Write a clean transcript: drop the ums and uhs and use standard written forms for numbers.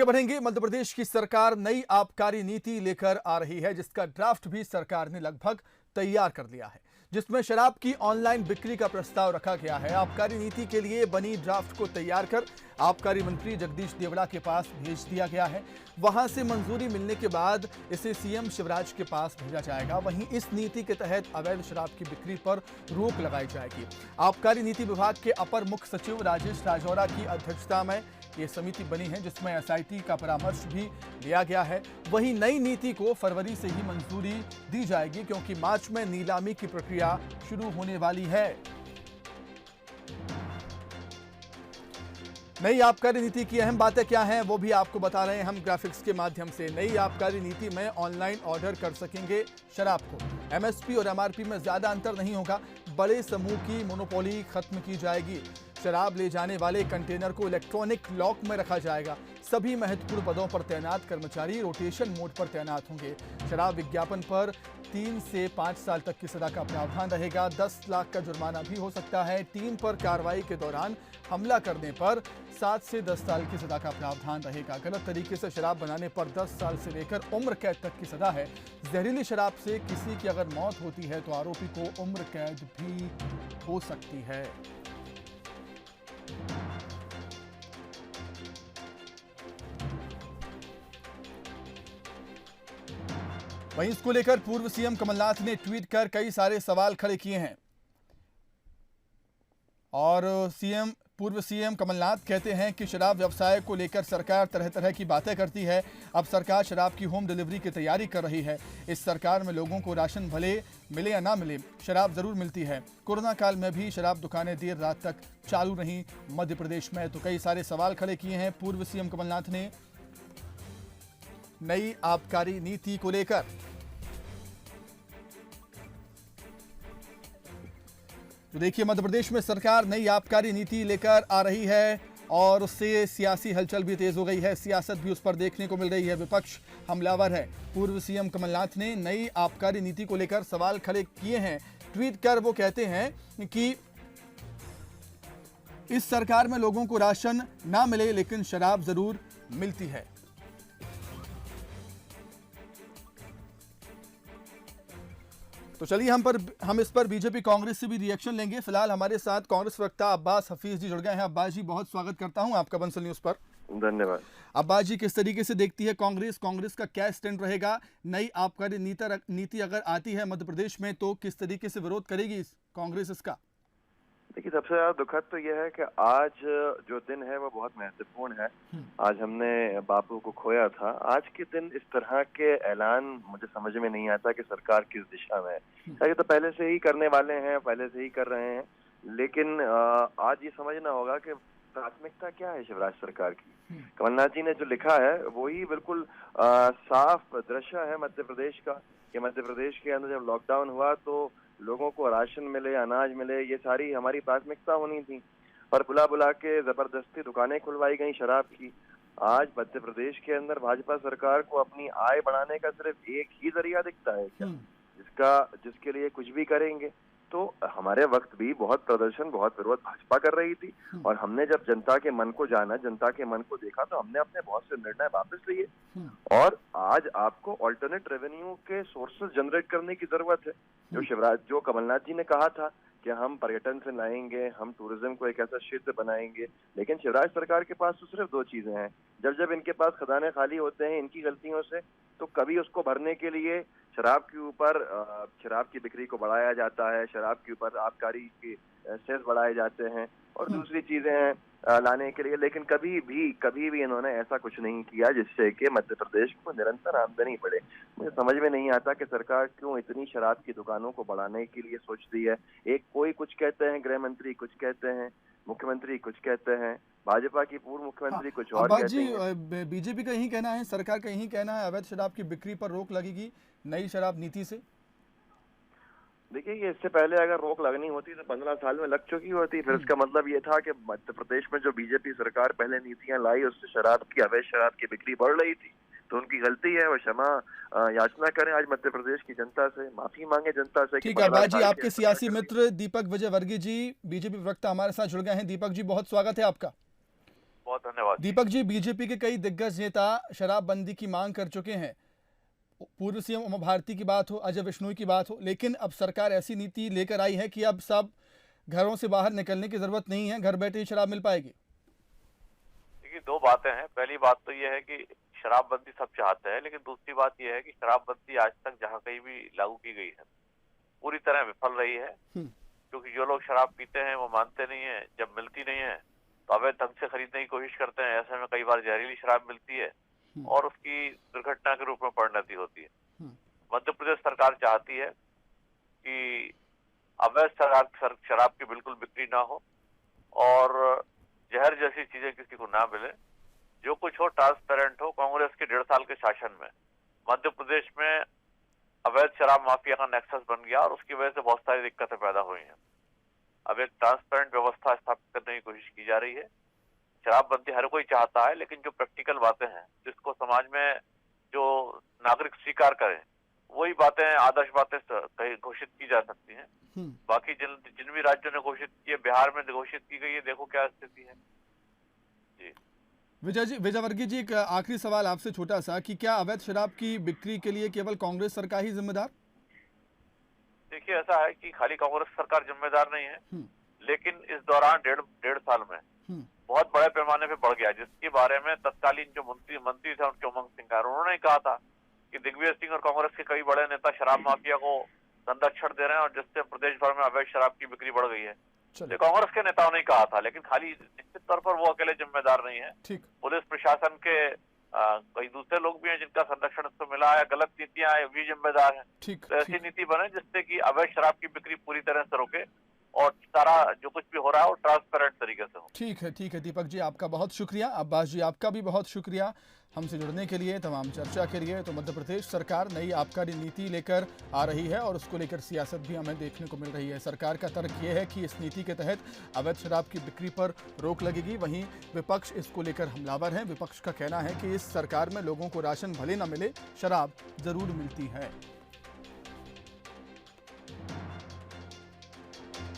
आगे बढ़ेंगे। मध्य प्रदेश की सरकार नई आबकारी नीति लेकर आ रही है, जिसका ड्राफ्ट भी सरकार ने लगभग तैयार कर लिया है, जिसमें शराब की ऑनलाइन बिक्री का प्रस्ताव रखा गया है। आबकारी नीति के लिए बनी ड्राफ्ट को तैयार कर आबकारी मंत्री जगदीश देवड़ा के पास भेज दिया गया है। वहां से मंजूरी मिलने के बाद इसे सीएम शिवराज के पास भेजा जाएगा। वहीं इस नीति के तहत अवैध शराब की बिक्री पर रोक लगाई जाएगी। आबकारी नीति विभाग के अपर मुख्य सचिव राजेश राजौरा की अध्यक्षता में ये समिति बनी है, जिसमें एसआईटी का परामर्श भी लिया गया है। वहीं नई नीति को फरवरी से ही मंजूरी दी जाएगी, क्योंकि मार्च में नीलामी की प्रक्रिया शुरू होने वाली है। नई आबकारी नीति की अहम बातें क्या हैं, वो भी आपको बता रहे हैं हम ग्राफिक्स के माध्यम से। नई आबकारी नीति में ऑनलाइन ऑर्डर कर सकेंगे शराब को। एमएसपी और एमआरपी में ज्यादा अंतर नहीं होगा। बड़े समूह की मोनोपोली खत्म की जाएगी। शराब ले जाने वाले कंटेनर को इलेक्ट्रॉनिक लॉक में रखा जाएगा। सभी महत्वपूर्ण पदों पर तैनात कर्मचारी रोटेशन मोड पर तैनात होंगे। शराब विज्ञापन पर 3 से 5 साल तक की सजा का प्रावधान रहेगा। 10 लाख का जुर्माना भी हो सकता है। टीम पर कार्रवाई के दौरान हमला करने पर 7 से 10 साल की सजा का प्रावधान रहेगा। गलत तरीके से शराब बनाने पर 10 साल से लेकर उम्र कैद तक की सजा है। जहरीली शराब से किसी की अगर मौत होती है तो आरोपी को उम्र कैद भी हो सकती है। वहीं इसको लेकर पूर्व सीएम कमलनाथ ने ट्वीट कर कई सारे सवाल खड़े किए हैं। और पूर्व सीएम कमलनाथ कहते हैं कि शराब व्यवसाय को लेकर सरकार तरह तरह की बातें करती है। अब सरकार शराब की होम डिलीवरी की तैयारी कर रही है। इस सरकार में लोगों को राशन भले मिले या ना मिले, शराब जरूर मिलती है। कोरोना काल में भी शराब दुकानें देर रात तक चालू रहीं मध्य प्रदेश में। तो कई सारे सवाल खड़े किए हैं पूर्व सीएम कमलनाथ ने नई आबकारी नीति को लेकर। तो देखिए, मध्य प्रदेश में सरकार नई आबकारी नीति लेकर आ रही है और उससे सियासी हलचल भी तेज हो गई है। सियासत भी उस पर देखने को मिल रही है। विपक्ष हमलावर है। पूर्व सीएम कमलनाथ ने नई आबकारी नीति को लेकर सवाल खड़े किए हैं। ट्वीट कर वो कहते हैं कि इस सरकार में लोगों को राशन ना मिले, लेकिन शराब जरूर मिलती है। तो चलिए हम इस पर बीजेपी कांग्रेस से भी रिएक्शन लेंगे। फिलहाल हमारे साथ कांग्रेस प्रवक्ता अब्बास हफीज जी जुड़ गए हैं। अब्बास जी, बहुत स्वागत करता हूं आपका बंसल न्यूज पर। धन्यवाद। अब्बास जी, किस तरीके से देखती है कांग्रेस का क्या स्टैंड रहेगा? नई आबकारी नीति अगर आती है मध्य प्रदेश में तो किस तरीके से विरोध करेगी कांग्रेस इसका? देखिए, सबसे ज्यादा दुखद तो यह है कि आज जो दिन है वो बहुत महत्वपूर्ण है। आज हमने बापू को खोया था। आज के दिन इस तरह के ऐलान मुझे समझ में नहीं आता कि सरकार किस दिशा में है। ये तो पहले से ही करने वाले हैं, पहले से ही कर रहे हैं, लेकिन आज ये समझना होगा कि प्राथमिकता क्या है शिवराज सरकार की। कमलनाथ जी ने जो लिखा है वो ही बिल्कुल साफ दृश्य है मध्य प्रदेश का, कि मध्य प्रदेश के अंदर जब लॉकडाउन हुआ तो लोगों को राशन मिले, अनाज मिले, ये सारी हमारी प्राथमिकता होनी थी। पर बुला बुला के जबरदस्ती दुकानें खुलवाई गई शराब की। आज मध्य प्रदेश के अंदर भाजपा सरकार को अपनी आय बढ़ाने का सिर्फ एक ही जरिया दिखता है क्या, जिसके लिए कुछ भी करेंगे। तो हमारे वक्त भी बहुत प्रदर्शन, बहुत विरोध भाजपा कर रही थी, और हमने जब जनता के मन को जाना, जनता के मन को देखा, तो हमने अपने बहुत से निर्णय वापस लिए। और आज आपको ऑल्टरनेट रेवेन्यू के सोर्सेज जनरेट करने की जरूरत है। जो कमलनाथ जी ने कहा था कि हम पर्यटन से लाएंगे, हम टूरिज्म को एक ऐसा क्षेत्र बनाएंगे, लेकिन शिवराज सरकार के पास तो सिर्फ 2 चीजें हैं। जब इनके पास खजाने खाली होते हैं इनकी गलतियों से, तो कभी उसको भरने के लिए शराब के ऊपर शराब की बिक्री को बढ़ाया जाता है, शराब के ऊपर आबकारी के सेस बढ़ाए जाते हैं, और दूसरी चीजें हैं लाने के लिए। लेकिन कभी भी इन्होंने ऐसा कुछ नहीं किया जिससे कि मध्य प्रदेश को निरंतर आमदनी बढ़े। मुझे समझ में नहीं आता कि सरकार क्यों इतनी शराब की दुकानों को बढ़ाने के लिए सोचती है। कोई कुछ कहते हैं, गृह मंत्री कुछ कहते हैं, मुख्यमंत्री कुछ कहते हैं, भाजपा की पूर्व मुख्यमंत्री कुछ और कहते हैं। बीजेपी का यही कहना है, सरकार का यही कहना है, अवैध शराब की बिक्री पर रोक लगेगी नई शराब नीति से। देखिए, ये इससे पहले अगर रोक लगनी होती तो 15 साल में लग चुकी होती। फिर इसका मतलब ये था कि मध्य प्रदेश में जो बीजेपी सरकार पहले नीतियां लाई, उससे अवैध शराब की बिक्री बढ़ रही थी। तो उनकी गलती है, वो क्षमा याचना करें आज मध्य प्रदेश की जनता से, माफी मांगे जनता से। ठीक है बाजी, आपके सियासी मित्र दीपक विजयवर्गीय जी बीजेपी प्रवक्ता हमारे साथ जुड़ गए हैं। दीपक जी, बहुत स्वागत है आपका। बहुत धन्यवाद। दीपक जी, बीजेपी के कई दिग्गज नेता शराबबंदी की मांग कर चुके हैं। पूर्व सीएम उमा भारती की बात हो, अजय विश्नोई की बात हो, लेकिन अब सरकार ऐसी नीति लेकर आई है कि अब सब घरों से बाहर निकलने की जरूरत नहीं है, घर बैठे ही शराब मिल पाएगी। देखिए, दो बातें हैं। पहली बात तो यह है कि शराबबंदी सब चाहते हैं, लेकिन दूसरी बात यह है कि शराबबंदी आज तक जहां कहीं भी लागू की गई है पूरी तरह विफल रही है, क्योंकि जो लोग शराब पीते हैं वो मानते नहीं है। जब मिलती नहीं है तो अवैध ढंग से खरीदने की कोशिश करते हैं। ऐसे में कई बार जहरीली शराब मिलती है और उसकी दुर्घटना के रूप में परिणति होती है। मध्य प्रदेश सरकार चाहती है कि अवैध शराब की बिल्कुल बिक्री ना हो और जहर जैसी चीजें किसी को ना मिले। जो कुछ हो ट्रांसपेरेंट हो। कांग्रेस के 1.5 साल के शासन में मध्य प्रदेश में अवैध शराब माफिया का नेक्सस बन गया और उसकी वजह से बहुत सारी दिक्कतें पैदा हुई हैं। अब एक ट्रांसपेरेंट व्यवस्था स्थापित करने की कोशिश की जा रही है। शराबबंदी हर कोई चाहता है, लेकिन जो प्रैक्टिकल बातें हैं जिसको समाज में जो नागरिक स्वीकार करें वही बातें, आदर्श बातें घोषित की जा सकती हैं। बाकी जिन भी राज्यों ने घोषित की है, बिहार में घोषित की गई है, देखो क्या स्थिति है। जी विजयवर्गीय जी, एक आखिरी सवाल आपसे छोटा सा, कि क्या अवैध शराब की बिक्री के लिए केवल कांग्रेस सरकार ही जिम्मेदार? देखिए, ऐसा है कि खाली कांग्रेस सरकार जिम्मेदार नहीं है, लेकिन इस दौरान डेढ़ साल में बहुत बड़े पैमाने पे बढ़ गया, जिसके बारे में तत्कालीन जो मंत्री थे उनके उमंग सिंह, उन्होंने कहा था कि दिग्विजय सिंह और कांग्रेस के कई बड़े नेता शराब माफिया को संरक्षण दे रहे हैं और जिससे प्रदेश भर में अवैध शराब की बिक्री बढ़ गई है। तो कांग्रेस के नेताओं ने कहा था, लेकिन खाली निश्चित तौर पर वो अकेले जिम्मेदार नहीं है। पुलिस प्रशासन के कई दूसरे लोग भी हैं जिनका संरक्षण इसको मिला है। गलत नीतियां भी जिम्मेदार हैं। तो ऐसी नीति बने जिससे कि अवैध शराब की बिक्री पूरी तरह से रोके और सारा जो कुछ भी हो रहा है वो ट्रांसपेरेंट तरीके से हो। ठीक है दीपक जी, आपका बहुत शुक्रिया। अब्बास जी, आपका भी बहुत शुक्रिया हमसे जुड़ने के लिए, तमाम चर्चा के लिए। तो मध्य प्रदेश सरकार नई आबकारी नीति लेकर आ रही है और उसको लेकर सियासत भी हमें देखने को मिल रही है। सरकार का तर्क ये है कि इस नीति के तहत अवैध शराब की बिक्री पर रोक लगेगी। वहीं विपक्ष इसको लेकर हमलावर है। विपक्ष का कहना है कि इस सरकार में लोगों को राशन भले न मिले, शराब जरूर मिलती है।